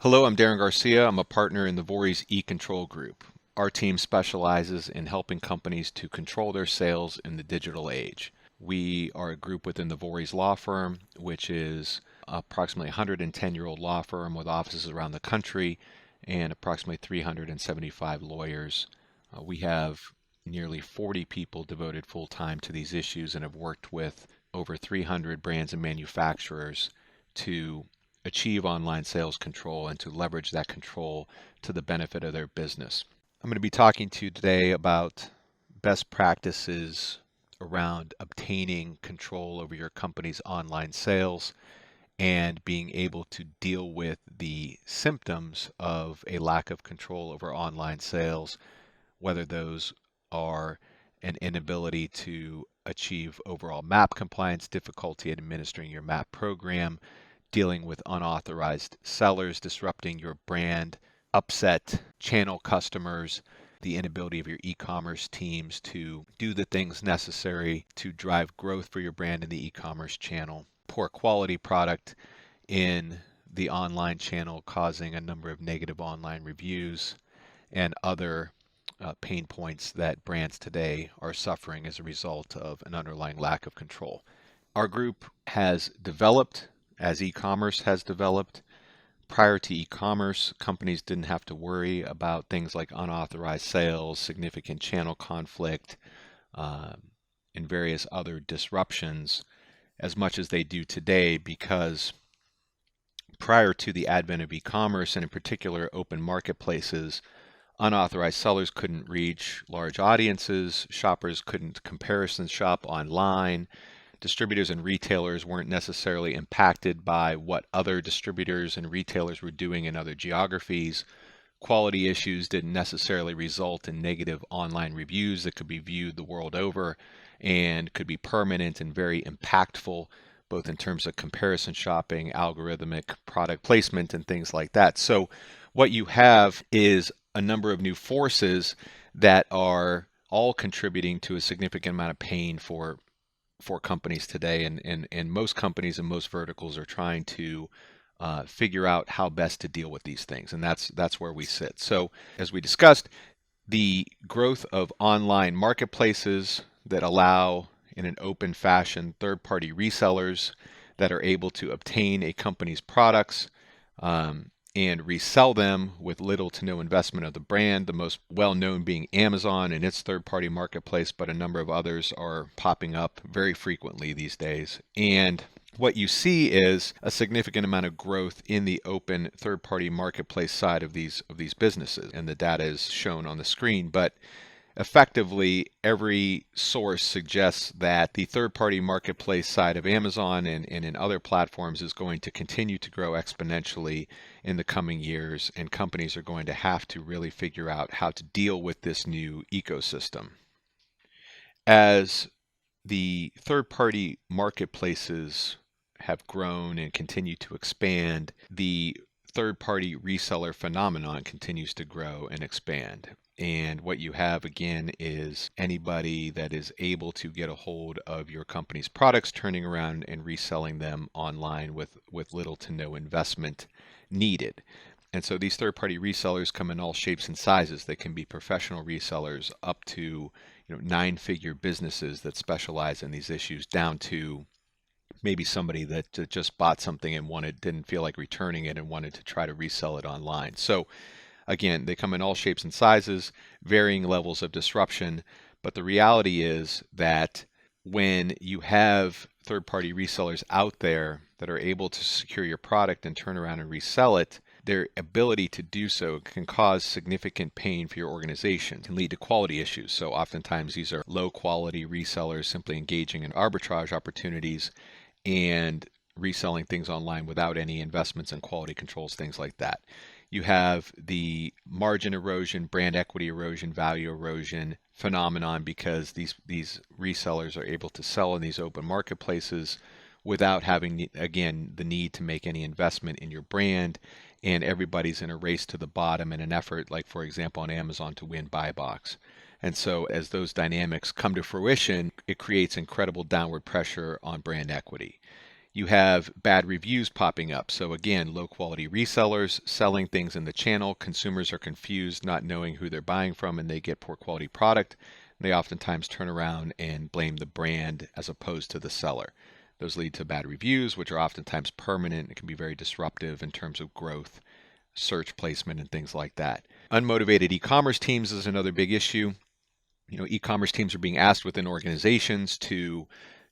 Hello, I'm Daren Garcia. I'm a partner in the Vorys eControl group. Our team specializes in helping companies to control their sales in the digital age. We are a group within the Vorys law firm, which is approximately 110-year-old law firm with offices around the country and approximately 375 lawyers. We have nearly 40 people devoted full-time to these issues and have worked with over 300 brands and manufacturers to achieve online sales control and to leverage that control to the benefit of their business. I'm going to be talking to you today about best practices around obtaining control over your company's online sales and being able to deal with the symptoms of a lack of control over online sales, whether those are an inability to achieve overall MAP compliance, difficulty in administering your MAP program, dealing with unauthorized sellers disrupting your brand, upset channel customers, the inability of your e-commerce teams to do the things necessary to drive growth for your brand in the e-commerce channel, poor quality product in the online channel causing a number of negative online reviews, and other pain points that brands today are suffering as a result of an underlying lack of control. Our group has developed as e-commerce has developed. Prior to e-commerce, companies didn't have to worry about things like unauthorized sales, significant channel conflict, and various other disruptions as much as they do today, because prior to the advent of e-commerce, and in particular open marketplaces, unauthorized sellers couldn't reach large audiences, shoppers couldn't comparison shop online, distributors and retailers weren't necessarily impacted by what other distributors and retailers were doing in other geographies. Quality issues didn't necessarily result in negative online reviews that could be viewed the world over and could be permanent and very impactful, both in terms of comparison shopping, algorithmic product placement, and things like that. So what you have is a number of new forces that are all contributing to a significant amount of pain for companies today, and most companies and most verticals are trying to figure out how best to deal with these things, and that's where we sit. So as we discussed, the growth of online marketplaces that allow in an open fashion third-party resellers that are able to obtain a company's products and resell them with little to no investment of the brand. The most well-known being Amazon and its third-party marketplace, but a number of others are popping up very frequently these days. And what you see is a significant amount of growth in the open third-party marketplace side of these businesses, and the data is shown on the screen. But effectively, every source suggests that the third-party marketplace side of Amazon and in other platforms is going to continue to grow exponentially in the coming years, and companies are going to have to really figure out how to deal with this new ecosystem. As the third-party marketplaces have grown and continue to expand, the third-party reseller phenomenon continues to grow and expand. And what you have again is anybody that is able to get a hold of your company's products turning around and reselling them online with little to no investment needed. And so these third-party resellers come in all shapes and sizes. They can be professional resellers up to 9-figure businesses that specialize in these issues, down to maybe somebody that just bought something and didn't feel like returning it and wanted to try to resell it online. So again, they come in all shapes and sizes, varying levels of disruption, but the reality is that when you have third-party resellers out there that are able to secure your product and turn around and resell it, their ability to do so can cause significant pain for your organization, can lead to quality issues. So oftentimes these are low-quality resellers simply engaging in arbitrage opportunities and reselling things online without any investments in quality controls, things like that. You have the margin erosion, brand equity erosion, value erosion phenomenon, because these resellers are able to sell in these open marketplaces without having, again, the need to make any investment in your brand, and everybody's in a race to the bottom in an effort, like for example on Amazon, to win buy box. And so as those dynamics come to fruition, it creates incredible downward pressure on brand equity. You have bad reviews popping up. So again, low quality resellers selling things in the channel. Consumers are confused, not knowing who they're buying from, and they get poor quality product. They oftentimes turn around and blame the brand as opposed to the seller. Those lead to bad reviews, which are oftentimes permanent. It can be very disruptive in terms of growth, search placement, and things like that. Unmotivated e-commerce teams is another big issue. E-commerce teams are being asked within organizations to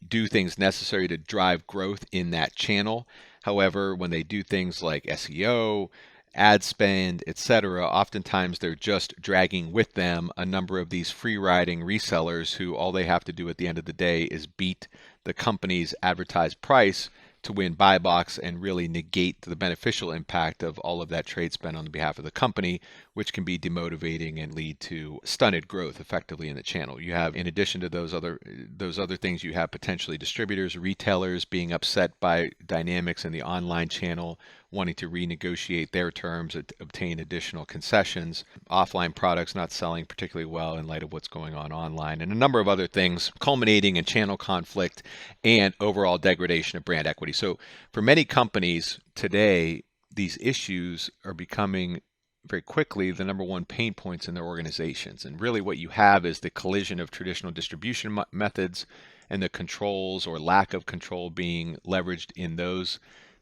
do things necessary to drive growth in that channel. However, when they do things like SEO, ad spend, etc., oftentimes they're just dragging with them a number of these free riding resellers who all they have to do at the end of the day is beat the company's advertised price to win buy box and really negate the beneficial impact of all of that trade spend on behalf of the company, which can be demotivating and lead to stunted growth effectively in the channel. You have, in addition to those other things, you have potentially distributors, retailers being upset by dynamics in the online channel, wanting to renegotiate their terms, obtain additional concessions, offline products not selling particularly well in light of what's going on online, and a number of other things culminating in channel conflict and overall degradation of brand equity. So for many companies today, these issues are becoming very quickly the number one pain points in their organizations. And really what you have is the collision of traditional distribution methods and the controls or lack of control being leveraged in those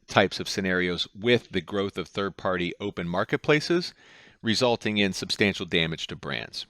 types of scenarios with the growth of third-party open marketplaces, resulting in substantial damage to brands.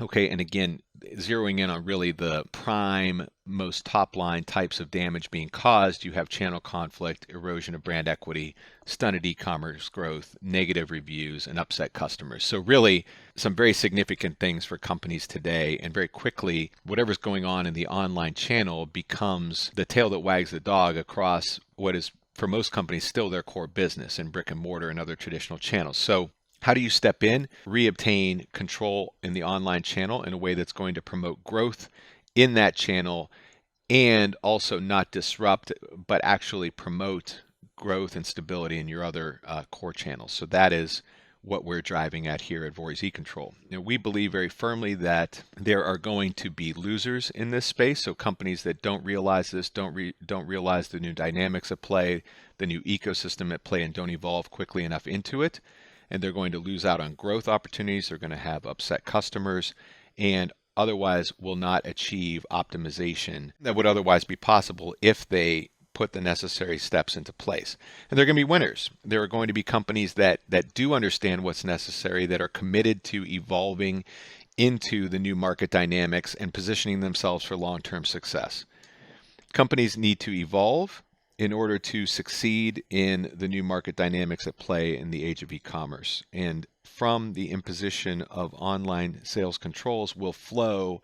Okay, and again, zeroing in on really the prime, most top-line types of damage being caused, you have channel conflict, erosion of brand equity, stunted e-commerce growth, negative reviews, and upset customers. So really, some very significant things for companies today, and very quickly, whatever's going on in the online channel becomes the tail that wags the dog across what is, for most companies, still their core business in brick and mortar and other traditional channels. So how do you step in, reobtain control in the online channel in a way that's going to promote growth in that channel and also not disrupt, but actually promote growth and stability in your other core channels? So that is what we're driving at here at Vorys eControl. We believe very firmly that there are going to be losers in this space. So companies that don't realize this, don't realize the new dynamics at play, the new ecosystem at play, and don't evolve quickly enough into it. And they're going to lose out on growth opportunities. They're going to have upset customers and otherwise will not achieve optimization that would otherwise be possible if they put the necessary steps into place. And they're going to be winners. There are going to be companies that do understand what's necessary, that are committed to evolving into the new market dynamics and positioning themselves for long-term success. Companies need to evolve in order to succeed in the new market dynamics at play in the age of e-commerce. And from the imposition of online sales controls will flow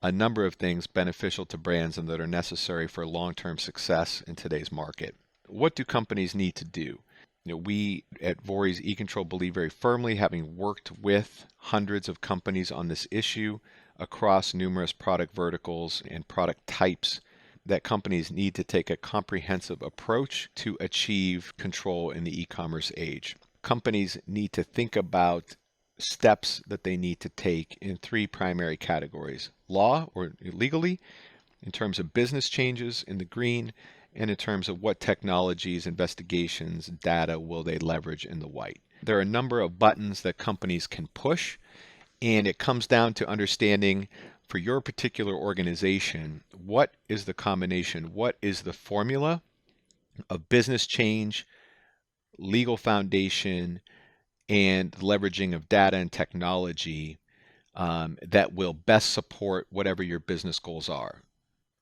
a number of things beneficial to brands and that are necessary for long-term success in today's market. What do companies need to do? We at Vorys eControl believe very firmly, having worked with hundreds of companies on this issue across numerous product verticals and product types, that companies need to take a comprehensive approach to achieve control in the e-commerce age. Companies need to think about steps that they need to take in three primary categories: law or legally, in terms of business changes in the green, and in terms of what technologies, investigations, data will they leverage in the white. There are a number of buttons that companies can push, and it comes down to understanding for your particular organization, what is the combination, what is the formula of business change, legal foundation, and leveraging of data and technology that will best support whatever your business goals are.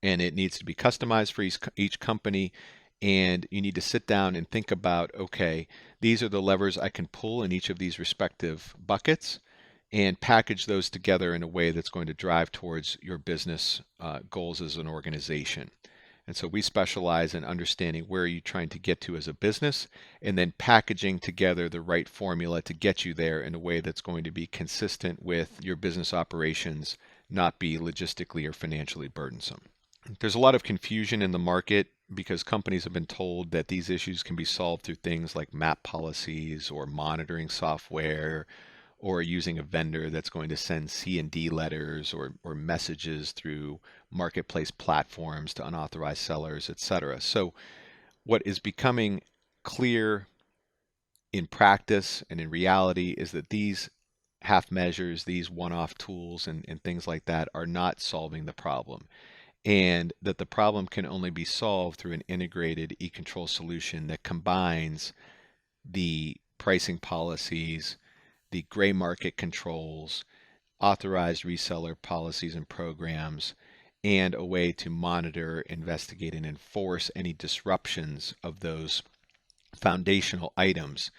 And it needs to be customized for each company. And you need to sit down and think about, okay, these are the levers I can pull in each of these respective buckets, and package those together in a way that's going to drive towards your business goals as an organization. And so we specialize in understanding where you're trying to get to as a business, and then packaging together the right formula to get you there in a way that's going to be consistent with your business operations, not be logistically or financially burdensome. There's a lot of confusion in the market because companies have been told that these issues can be solved through things like map policies or monitoring software, or using a vendor that's going to send CND letters or messages through marketplace platforms to unauthorized sellers, etc. So What is becoming clear in practice and in reality is that these half measures, these one-off tools and things like that are not solving the problem, and that the problem can only be solved through an integrated eControl solution that combines the pricing policies, the gray market controls, authorized reseller policies and programs, and a way to monitor, investigate, and enforce any disruptions of those foundational items.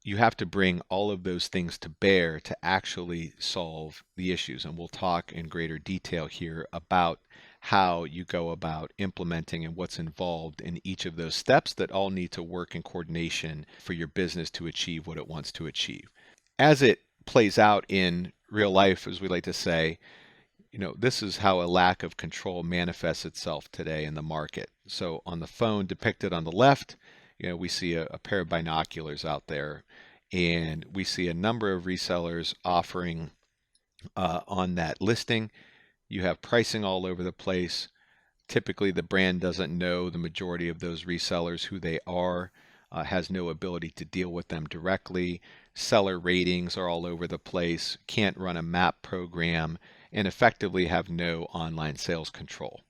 You have to bring all of those things to bear to actually solve the issues. And we'll talk in greater detail here about how you go about implementing and what's involved in each of those steps that all need to work in coordination for your business to achieve what it wants to achieve. As it plays out in real life, as we like to say, this is how a lack of control manifests itself today in the market. So on the phone depicted on the left, we see a pair of binoculars out there, and we see a number of resellers offering on that listing. You have pricing all over the place. Typically, the brand doesn't know the majority of those resellers who they are, has no ability to deal with them directly. Seller ratings are all over the place, can't run a map program, and effectively have no online sales control.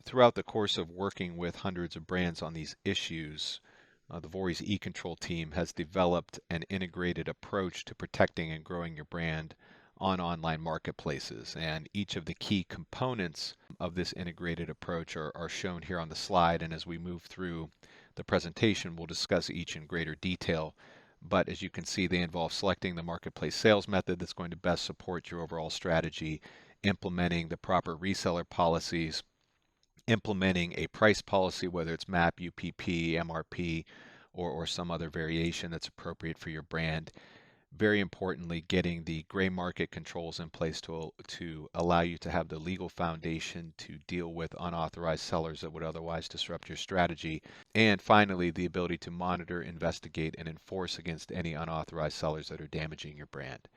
Throughout the course of working with hundreds of brands on these issues, the Vorys eControl team has developed an integrated approach to protecting and growing your brand on online marketplaces. And each of the key components of this integrated approach are shown here on the slide. And as we move through the presentation, we'll discuss each in greater detail. But as you can see, they involve selecting the marketplace sales method that's going to best support your overall strategy, implementing the proper reseller policies, implementing a price policy, whether it's MAP, UPP, MRP, or some other variation that's appropriate for your brand. Very importantly, getting the gray market controls in place to allow you to have the legal foundation to deal with unauthorized sellers that would otherwise disrupt your strategy. And finally, the ability to monitor, investigate, and enforce against any unauthorized sellers that are damaging your brand.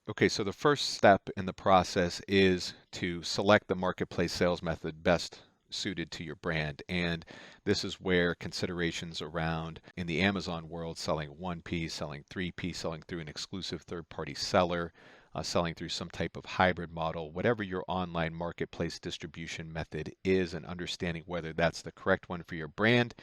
Okay, so the first step in the process is to select the marketplace sales method best suited to your brand. And this is where considerations around, in the Amazon world, selling 1P, selling 3P, selling through an exclusive third-party seller, selling through some type of hybrid model, whatever your online marketplace distribution method is, and understanding whether that's the correct one for your brand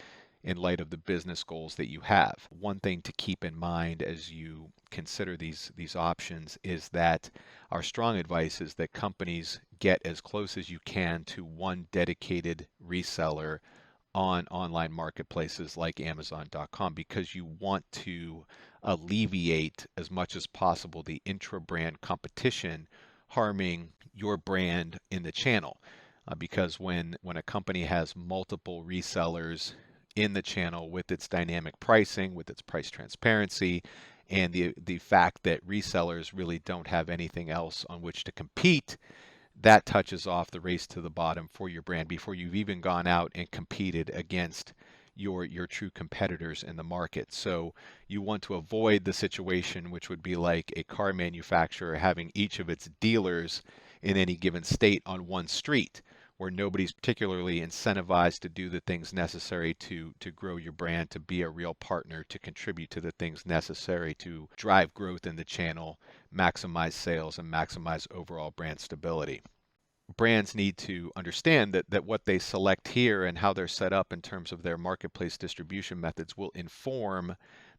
in light of the business goals that you have. One thing to keep in mind as you consider these options is that our strong advice is that companies get as close as you can to one dedicated reseller on online marketplaces like Amazon.com, because you want to alleviate as much as possible the intra-brand competition harming your brand in the channel. Because when a company has multiple resellers in the channel with its dynamic pricing, with its price transparency, and the fact that resellers really don't have anything else on which to compete, that touches off the race to the bottom for your brand before you've even gone out and competed against your true competitors in the market. So you want to avoid the situation which would be like a car manufacturer having each of its dealers in any given state on one street, where nobody's particularly incentivized to do the things necessary to grow your brand, to be a real partner, to contribute to the things necessary to drive growth in the channel, maximize sales, and maximize overall brand stability. Brands need to understand that what they select here and how they're set up in terms of their marketplace distribution methods will inform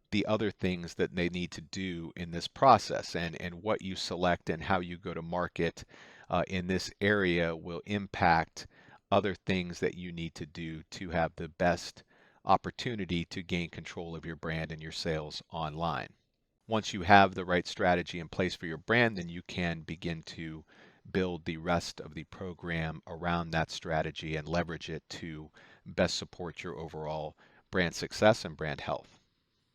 the other things that they need to do in this process, and what you select and how you go to market in this area will impact other things that you need to do to have the best opportunity to gain control of your brand and your sales online. Once you have the right strategy in place for your brand, then you can begin to build the rest of the program around that strategy and leverage it to best support your overall brand success and brand health.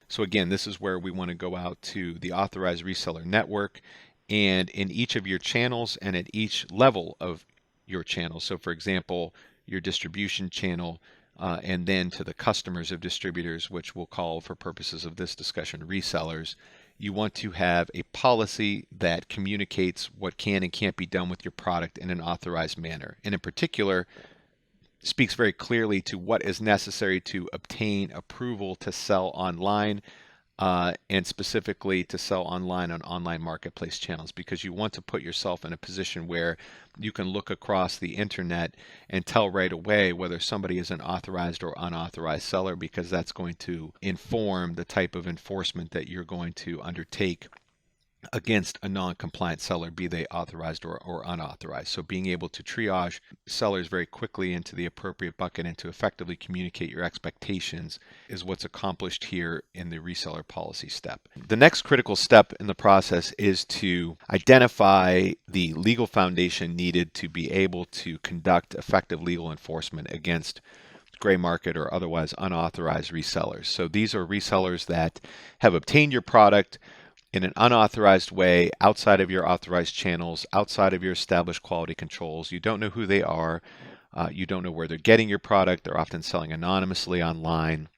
So again, this is where we want to go out to the authorized reseller network, and in each of your channels and at each level of your channel. So for example, your distribution channel, and then to the customers of distributors, which we'll call for purposes of this discussion resellers, you want to have a policy that communicates what can and can't be done with your product in an authorized manner. And in particular, speaks very clearly to what is necessary to obtain approval to sell online, and specifically to sell online on online marketplace channels, because you want to put yourself in a position where you can look across the internet and tell right away whether somebody is an authorized or unauthorized seller, because that's going to inform the type of enforcement that you're going to undertake against a non-compliant seller, be they authorized or unauthorized. So being able to triage sellers very quickly into the appropriate bucket and to effectively communicate your expectations is what's accomplished here in the reseller policy step. The next critical step in the process is to identify the legal foundation needed to be able to conduct effective legal enforcement against gray market or otherwise unauthorized resellers. So these are resellers that have obtained your product in an unauthorized way, outside of your authorized channels, outside of your established quality controls. You don't know who they are. You don't know where they're getting your product. They're often selling anonymously online.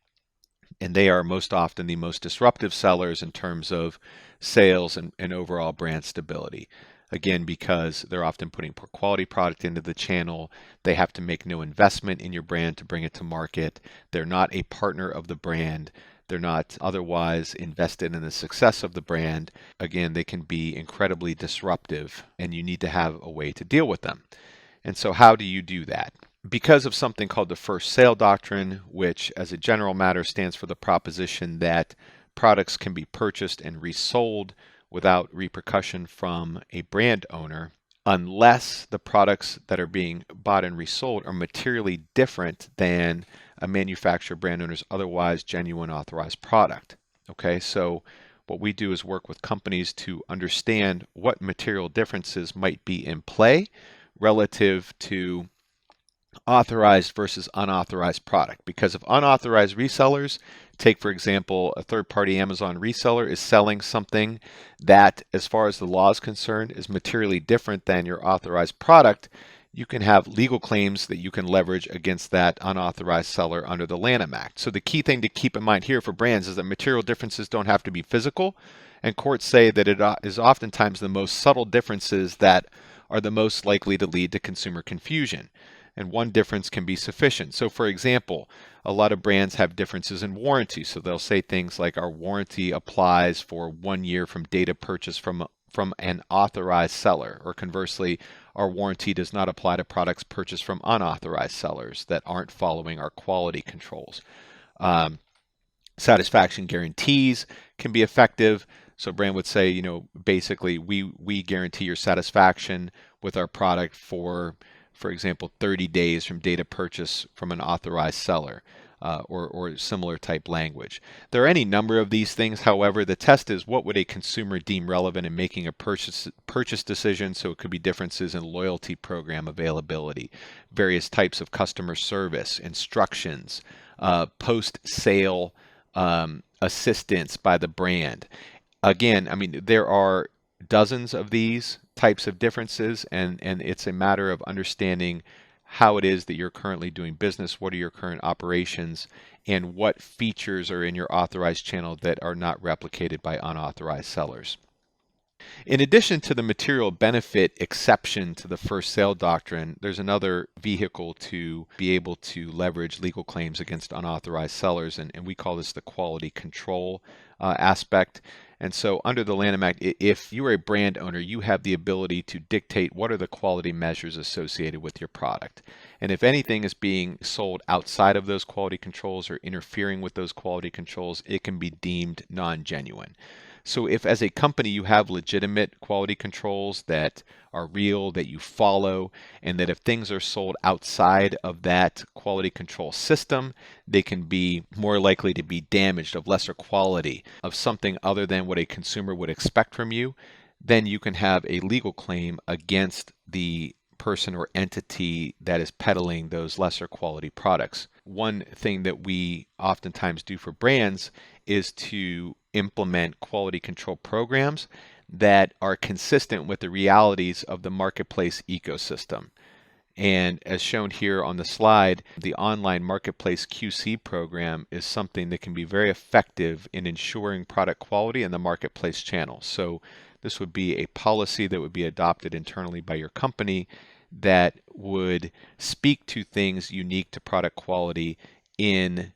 And they are most often the most disruptive sellers in terms of sales and overall brand stability. Again, because they're often putting poor quality product into the channel. They have to make no investment in your brand to bring it to market. They're not a partner of the brand. They're not otherwise invested in the success of the brand. Again, they can be incredibly disruptive, and you need to have a way to deal with them. And so how do you do that? Because of something called the first sale doctrine, which as a general matter stands for the proposition that products can be purchased and resold without repercussion from a brand owner, unless the products that are being bought and resold are materially different than a manufacturer brand owner's otherwise genuine authorized product. Okay, so what we do is work with companies to understand what material differences might be in play relative to authorized versus unauthorized product. Because if unauthorized resellers, take for example, a third-party Amazon reseller is selling something that, as far as the law is concerned, is materially different than your authorized product, you can have legal claims that you can leverage against that unauthorized seller under the Lanham Act. So the key thing to keep in mind here for brands is that material differences don't have to be physical, and courts say that it is oftentimes the most subtle differences that are the most likely to lead to consumer confusion. And one difference can be sufficient. So for example, a lot of brands have differences in warranty. So they'll say things like our warranty applies for 1 year from data purchase from an authorized seller, or conversely, our warranty does not apply to products purchased from unauthorized sellers that aren't following our quality controls. Satisfaction guarantees can be effective. So a brand would say, basically we guarantee your satisfaction with our product for example, 30 days from data purchase from an authorized seller, or similar type language. There are any number of these things. However, the test is what would a consumer deem relevant in making a purchase decision. So it could be differences in loyalty program availability, various types of customer service, instructions, post-sale assistance by the brand. Again, I mean, there are dozens of these types of differences, and it's a matter of understanding how it is that you're currently doing business, what are your current operations, and what features are in your authorized channel that are not replicated by unauthorized sellers. In addition to the material benefit exception to the first sale doctrine, there's another vehicle to be able to leverage legal claims against unauthorized sellers, and we call this the quality control aspect. And so under the Lanham Act, if you're a brand owner, you have the ability to dictate what are the quality measures associated with your product. And if anything is being sold outside of those quality controls or interfering with those quality controls, it can be deemed non-genuine. So if as a company you have legitimate quality controls that are real, that you follow, and that if things are sold outside of that quality control system, they can be more likely to be damaged, of lesser quality, of something other than what a consumer would expect from you, then you can have a legal claim against the person or entity that is peddling those lesser quality products. One thing that we oftentimes do for brands is to implement quality control programs that are consistent with the realities of the marketplace ecosystem. And as shown here on the slide, the online marketplace QC program is something that can be very effective in ensuring product quality in the marketplace channel. So this would be a policy that would be adopted internally by your company that would speak to things unique to product quality in,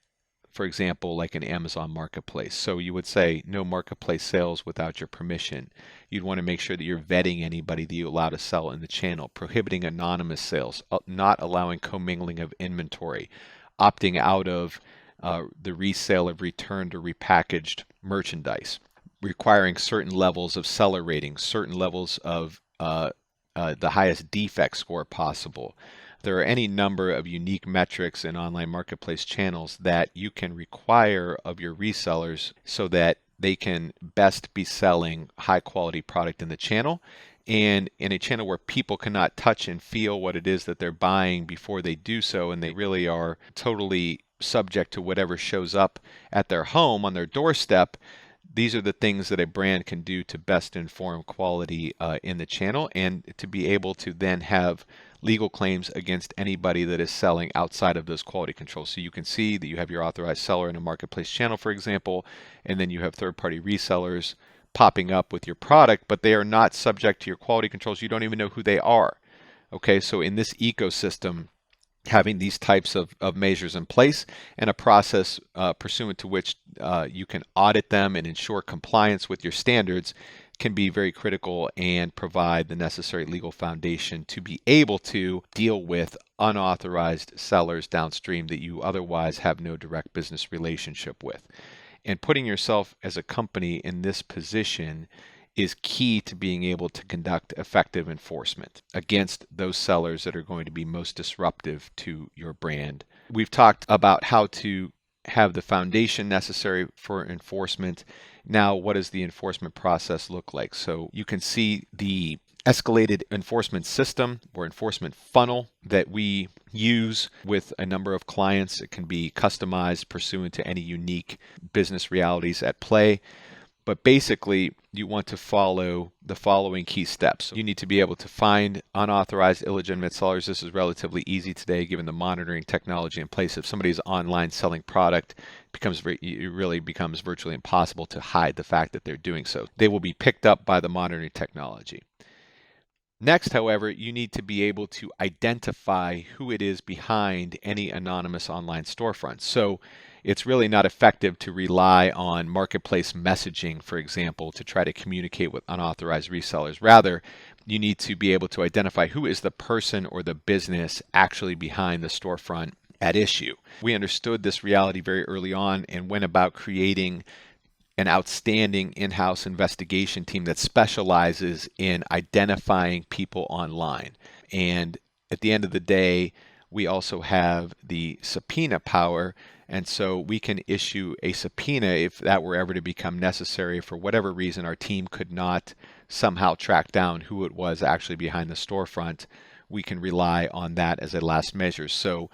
for example, like an Amazon marketplace. So you would say no marketplace sales without your permission. You'd want to make sure that you're vetting anybody that you allow to sell in the channel, prohibiting anonymous sales, not allowing commingling of inventory, opting out of the resale of returned or repackaged merchandise, requiring certain levels of seller ratings, certain levels of the highest defect score possible. There are any number of unique metrics in online marketplace channels that you can require of your resellers so that they can best be selling high quality product in the channel, and in a channel where people cannot touch and feel what it is that they're buying before they do so, and they really are totally subject to whatever shows up at their home on their doorstep. These are the things that a brand can do to best inform quality in the channel, and to be able to then have legal claims against anybody that is selling outside of those quality controls. So you can see that you have your authorized seller in a marketplace channel, for example, and then you have third-party resellers popping up with your product, but they are not subject to your quality controls. You don't even know who they are. Okay, so in this ecosystem, having these types of measures in place and a process pursuant to which you can audit them and ensure compliance with your standards can be very critical and provide the necessary legal foundation to be able to deal with unauthorized sellers downstream that you otherwise have no direct business relationship with. And putting yourself as a company in this position is key to being able to conduct effective enforcement against those sellers that are going to be most disruptive to your brand. We've talked about how to have the foundation necessary for enforcement. Now, what does the enforcement process look like? So you can see the escalated enforcement system or enforcement funnel that we use with a number of clients. It can be customized pursuant to any unique business realities at play. But basically, you want to follow the following key steps. You need to be able to find unauthorized, illegitimate sellers. This is relatively easy today given the monitoring technology in place. If somebody's online selling product, it really becomes virtually impossible to hide the fact that they're doing so. They will be picked up by the monitoring technology. Next, however, you need to be able to identify who it is behind any anonymous online storefront. So it's really not effective to rely on marketplace messaging, for example, to try to communicate with unauthorized resellers. Rather, you need to be able to identify who is the person or the business actually behind the storefront at issue. We understood this reality very early on and went about creating an outstanding in-house investigation team that specializes in identifying people online. And at the end of the day, we also have the subpoena power, and so we can issue a subpoena if that were ever to become necessary. For whatever reason, our team could not somehow track down who it was actually behind the storefront. We can rely on that as a last measure. So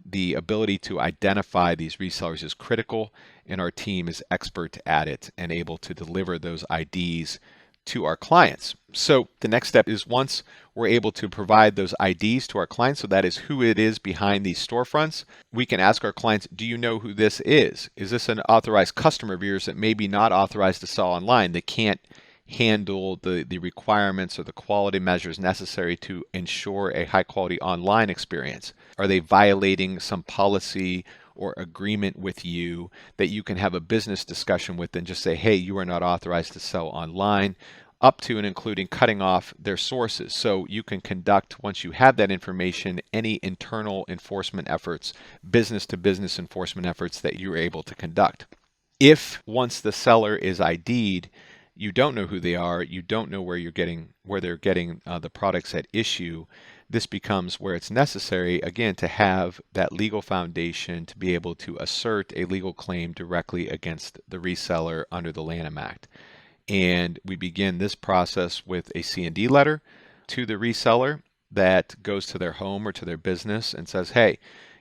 the ability to identify these resellers is critical, and our team is expert at it and able to deliver those IDs to our clients. So the next step is, once we're able to provide those IDs to our clients, so that is who it is behind these storefronts, we can ask our clients, do you know who this is? Is this an authorized customer of yours that may be not authorized to sell online, that can't handle the requirements or the quality measures necessary to ensure a high quality online experience? Are they violating some policy or agreement with you that you can have a business discussion with and just say, hey, you are not authorized to sell online, up to and including cutting off their sources? So you can conduct, once you have that information, any internal enforcement efforts, business to business enforcement efforts that you're able to conduct. If once the seller is ID'd, you don't know who they are, you don't know where they're getting the products at issue, this becomes where it's necessary, again, to have that legal foundation to be able to assert a legal claim directly against the reseller under the Lanham Act. And we begin this process with a CND letter to the reseller that goes to their home or to their business and says, hey,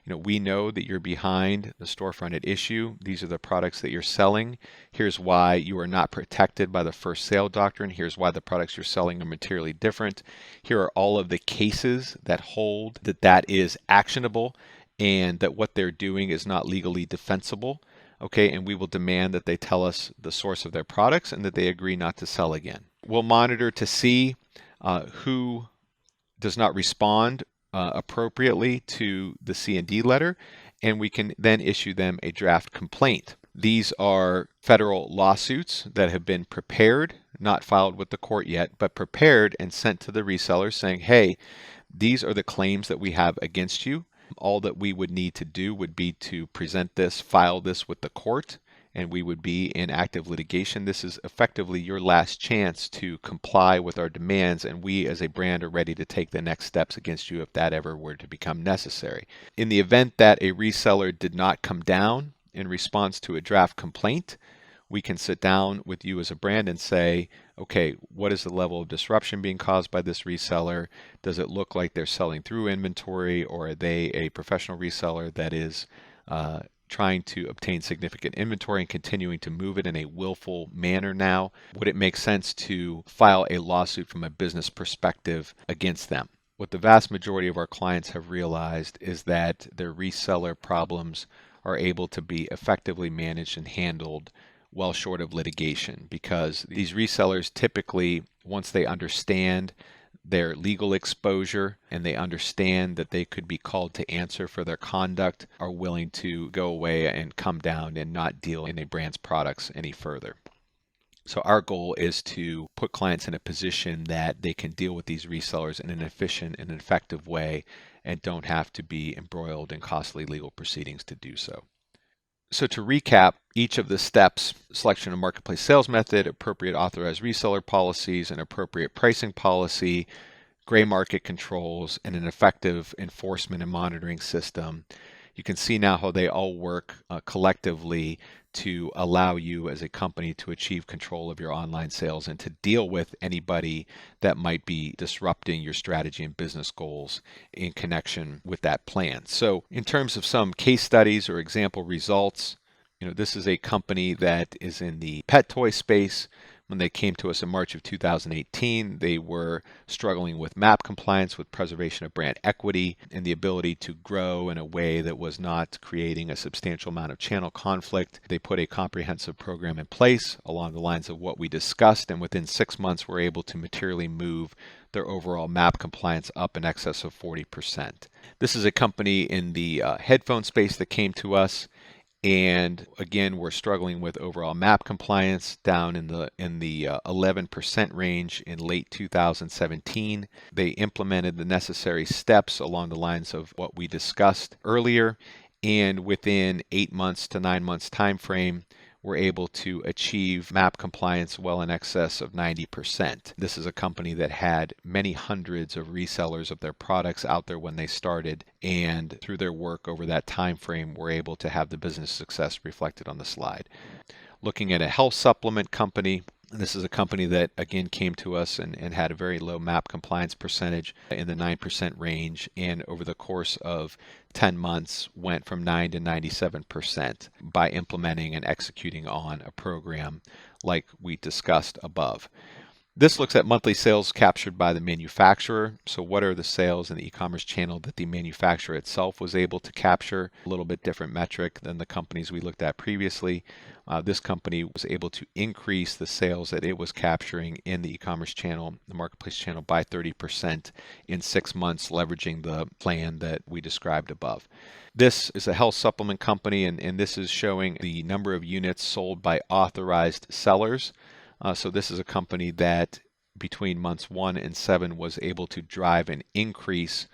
we know that you're behind the storefront at issue. These are the products that you're selling. Here's why you are not protected by the first sale doctrine. Here's why the products you're selling are materially different. Here are all of the cases that hold that is actionable and that what they're doing is not legally defensible. Okay, and we will demand that they tell us the source of their products and that they agree not to sell again. We'll monitor to see who does not respond appropriately to the CND letter, and we can then issue them a draft complaint. These are federal lawsuits that have been prepared, not filed with the court yet, but prepared and sent to the reseller saying, hey, these are the claims that we have against you. All that we would need to do would be to present this, file this with the court, and we would be in active litigation. This is effectively your last chance to comply with our demands, and we as a brand are ready to take the next steps against you if that ever were to become necessary. In the event that a reseller did not come down in response to a draft complaint, we can sit down with you as a brand and say, okay, what is the level of disruption being caused by this reseller? Does it look like they're selling through inventory, or are they a professional reseller that is trying to obtain significant inventory and continuing to move it in a willful manner now? Would it make sense to file a lawsuit from a business perspective against them? What the vast majority of our clients have realized is that their reseller problems are able to be effectively managed and handled well short of litigation, because these resellers typically, once they understand their legal exposure and they understand that they could be called to answer for their conduct, are willing to go away and come down and not deal in a brand's products any further. So our goal is to put clients in a position that they can deal with these resellers in an efficient and effective way and don't have to be embroiled in costly legal proceedings to do so. So to recap each of the steps: selection of marketplace sales method, appropriate authorized reseller policies, an appropriate pricing policy, gray market controls, and an effective enforcement and monitoring system. You can see now how they all work collectively to allow you as a company to achieve control of your online sales and to deal with anybody that might be disrupting your strategy and business goals in connection with that plan. So in terms of some case studies or example results, this is a company that is in the pet toy space. When they came to us in March of 2018, they were struggling with MAP compliance, with preservation of brand equity, and the ability to grow in a way that was not creating a substantial amount of channel conflict. They put a comprehensive program in place along the lines of what we discussed, and within 6 months were able to materially move their overall MAP compliance up in excess of 40%. This is a company in the headphone space that came to us. And again, we're struggling with overall MAP compliance down in the 11% range in late 2017. They implemented the necessary steps along the lines of what we discussed earlier, and within 8 months to 9 months time frame, we're able to achieve MAP compliance well in excess of 90%. This is a company that had many hundreds of resellers of their products out there when they started, and through their work over that time frame, we're able to have the business success reflected on the slide. Looking at a health supplement company, this is a company that again came to us and had a very low MAP compliance percentage in the 9% range, and over the course of 10 months went from 9 to 97% by implementing and executing on a program like we discussed above. This looks at monthly sales captured by the manufacturer. So what are the sales in the e-commerce channel that the manufacturer itself was able to capture? A little bit different metric than the companies we looked at previously. This company was able to increase the sales that it was capturing in the e-commerce channel, the marketplace channel, by 30% in 6 months, leveraging the plan that we described above. This is a health supplement company, and this is showing the number of units sold by authorized sellers. So this is a company that between months 1 and 7 was able to drive an increase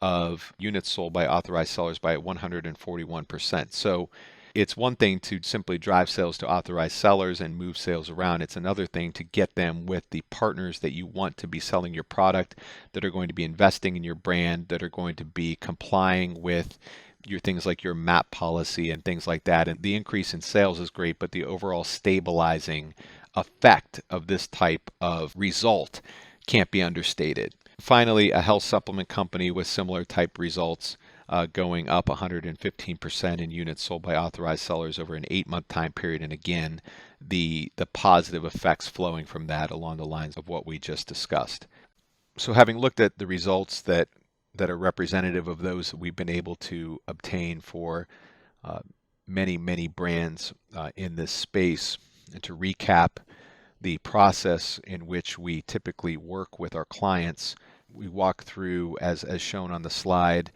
of units sold by authorized sellers by 141%. So it's one thing to simply drive sales to authorized sellers and move sales around. It's another thing to get them with the partners that you want to be selling your product, that are going to be investing in your brand, that are going to be complying with your things like your MAP policy and things like that. And the increase in sales is great, but the overall stabilizing effect of this type of result can't be understated. Finally, a health supplement company with similar type results, going up 115% in units sold by authorized sellers over an 8-month time period. And again, the positive effects flowing from that along the lines of what we just discussed. So having looked at the results that are representative of those that we've been able to obtain for many brands in this space, and to recap the process in which we typically work with our clients We walk through, as shown on the slide,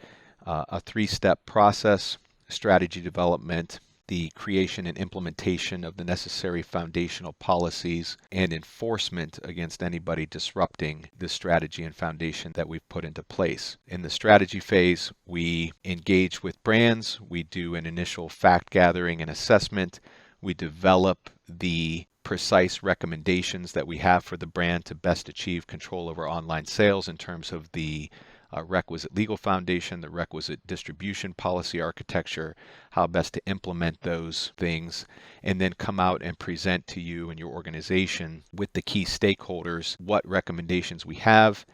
a 3-step process: strategy development, the creation and implementation of the necessary foundational policies, and enforcement against anybody disrupting the strategy and foundation that we've put into place. In the strategy phase, we engage with brands, we do an initial fact gathering and assessment, we develop the precise recommendations that we have for the brand to best achieve control over online sales in terms of the requisite legal foundation, the requisite distribution policy architecture, how best to implement those things, and then come out and present to you and your organization with the key stakeholders what recommendations we have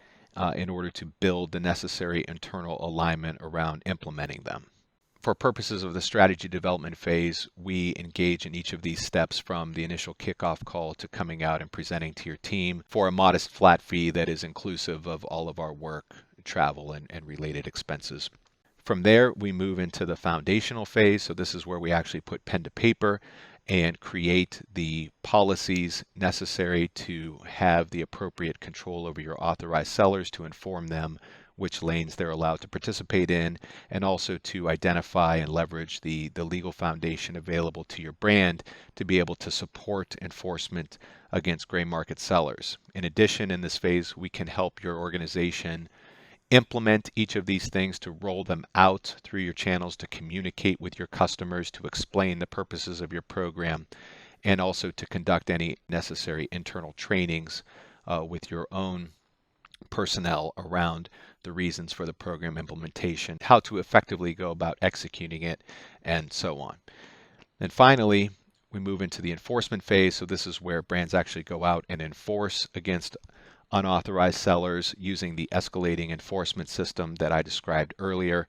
in order to build the necessary internal alignment around implementing them. For purposes of the strategy development phase, we engage in each of these steps from the initial kickoff call to coming out and presenting to your team for a modest flat fee that is inclusive of all of our work, travel, and related expenses. From there, we move into the foundational phase. So this is where we actually put pen to paper and create the policies necessary to have the appropriate control over your authorized sellers, to inform them which lanes they're allowed to participate in, and also to identify and leverage the legal foundation available to your brand to be able to support enforcement against gray market sellers. In addition, in this phase, we can help your organization implement each of these things, to roll them out through your channels, to communicate with your customers, to explain the purposes of your program, and also to conduct any necessary internal trainings with your own personnel around the reasons for the program implementation, how to effectively go about executing it, and so on. And finally, we move into the enforcement phase. So this is where brands actually go out and enforce against unauthorized sellers using the escalating enforcement system that I described earlier.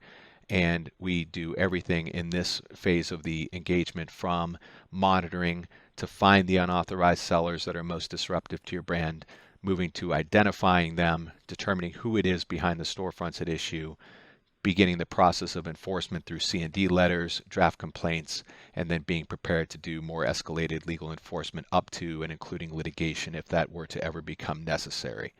And we do everything in this phase of the engagement, from monitoring to find the unauthorized sellers that are most disruptive to your brand, moving to identifying them, determining who it is behind the storefronts at issue, beginning the process of enforcement through CND letters, draft complaints, and then being prepared to do more escalated legal enforcement up to and including litigation if that were to ever become necessary.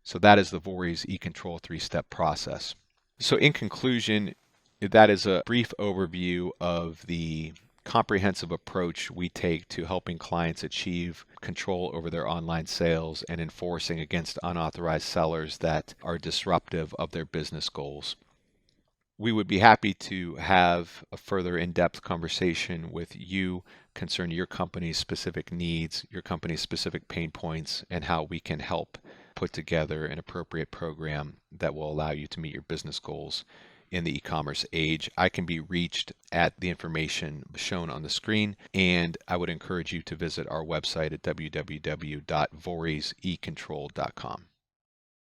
So that is the Vorys eControl 3-step process. So in conclusion, that is a brief overview of the comprehensive approach we take to helping clients achieve control over their online sales and enforcing against unauthorized sellers that are disruptive of their business goals. We would be happy to have a further in-depth conversation with you concerning your company's specific needs, your company's specific pain points, and how we can help put together an appropriate program that will allow you to meet your business goals in the e-commerce age. I can be reached at the information shown on the screen, and I would encourage you to visit our website at www.vorysecontrol.com.